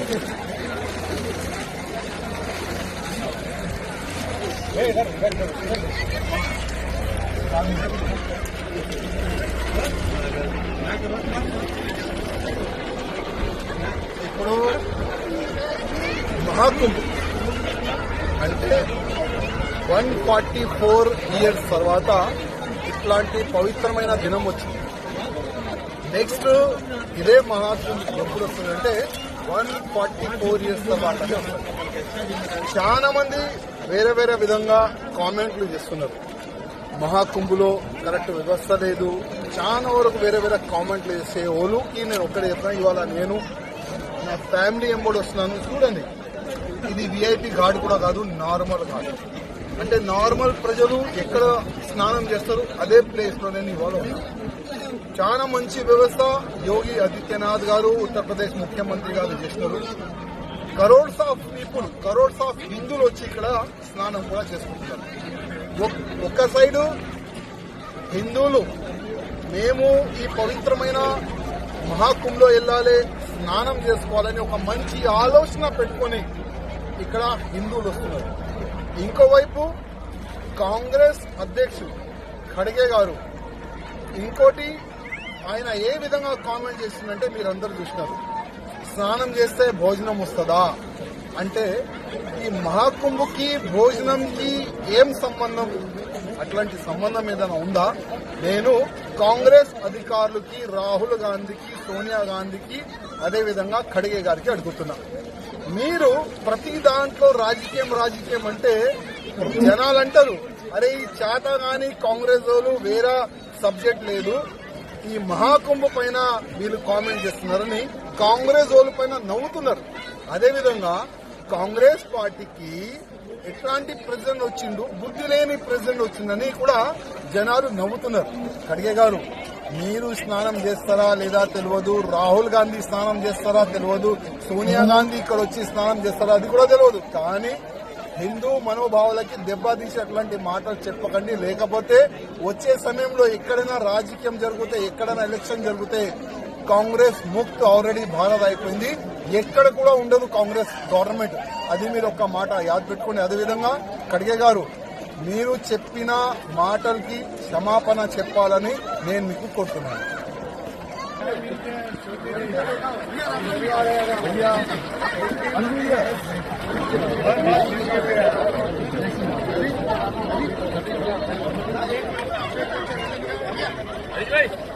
ఇప్పుడు మహాకుంభ్ అంటే 144 ఇయర్స్ తర్వాత ఇట్లాంటి పవిత్రమైన దినం వచ్చింది. నెక్స్ట్ ఇదే మహాకుంభ్ ఎప్పుడు వస్తుందంటే 144 ఇయర్స్ తర్వాతనే వస్తుంది. చాలా మంది వేరే వేరే విధంగా కామెంట్లు చేస్తున్నారు. మహాకుంభులో కరెక్ట్ వ్యవస్థ లేదు, చాలా వరకు వేరే వేరే కామెంట్లు చేసే ఓలుకి నేను ఒక్కడే చెప్తాను. ఇవాళ నేను నా ఫ్యామిలీ ఎంబడి వస్తున్నాను. చూడండి, ఇది విఐపి ఘాట్ కూడా కాదు, నార్మల్ ఘాట్. అంటే నార్మల్ ప్రజలు ఎక్కడ స్నానం చేస్తారు అదే ప్లేస్ లో నేను ఇవాళ ఉన్నాను. చాలా మంచి వ్యవస్థ యోగి ఆదిత్యనాథ్ గారు, ఉత్తరప్రదేశ్ ముఖ్యమంత్రి గారు చేస్తున్నారు. Crores of people, crores of హిందువులు వచ్చి ఇక్కడ స్నానం కూడా చేసుకుంటున్నారు. ఒక్క సైడు హిందువులు మేము ఈ పవిత్రమైన మహాకుంభలో వెళ్ళాలి, స్నానం చేసుకోవాలని ఒక మంచి ఆలోచన పెట్టుకుని ఇక్కడ హిందువులు వస్తున్నారు. ఇంకోవైపు కాంగ్రెస్ అధ్యక్షుడు ఖడ్గే గారు ఇంకోటి ఆయన ఏ విధంగా కామెంట్ చేసిందంటే మీరందరూ చూసినారు. స్నానం చేస్తే భోజనం వస్తుందా అంటే ఈ మహాకుంభకి భోజనంకి ఏం సంబంధం? అట్లాంటి సంబంధం ఏదైనా ఉందా? నేను కాంగ్రెస్ అధికారులకి, రాహుల్ గాంధీకి, సోనియా గాంధీకి, అదేవిధంగా ఖడ్గే గారికి అడుగుతున్నా, మీరు ప్రతి దాంట్లో రాజకీయం అంటే జనాలు అంటారు, అరే ఈ చేత గాని కాంగ్రెస్ వాళ్ళు వేరే సబ్జెక్ట్ లేదు, ఈ మహాకుంభ పైన వీళ్ళు కామెంట్ చేస్తున్నారని కాంగ్రెస్ వాళ్ళ పైన నవ్వుతున్నారు. అదేవిధంగా కాంగ్రెస్ పార్టీకి ఎట్లాంటి ప్రెసిడెంట్ వచ్చిండు, బుద్ధి లేని ప్రెసిడెంట్ వచ్చిందని కూడా జనాలు నవ్వుతున్నారు. ఖడ్గే గారు, మీరు స్నానం చేస్తారా లేదా తెలియదు, రాహుల్ గాంధీ స్నానం చేస్తారా తెలియదు, సోనియా గాంధీ ఇక్కడ వచ్చి స్నానం చేస్తారా అది కూడా తెలియదు. కానీ హిందూ మనోభావాలకి దెబ్బతీసి అట్లాంటి మాటలు చెప్పకండి. లేకపోతే వచ్చే సమయంలో ఎక్కడైనా రాజకీయం జరిగితే, ఎక్కడైనా ఎలక్షన్ జరిగితే కాంగ్రెస్ ముక్త్ ఆల్రెడీ భారత్ అయిపోయింది, ఎక్కడ కూడా ఉండదు కాంగ్రెస్ గవర్నమెంట్. అది మీరు ఒక్క మాట యాద్ పెట్టుకోండి. అదేవిధంగా ఖడ్గే గారు, మీరు చెప్పిన మాటలకి క్షమాపణ చెప్పాలని నేను మీకు కోరుతున్నాను. Right.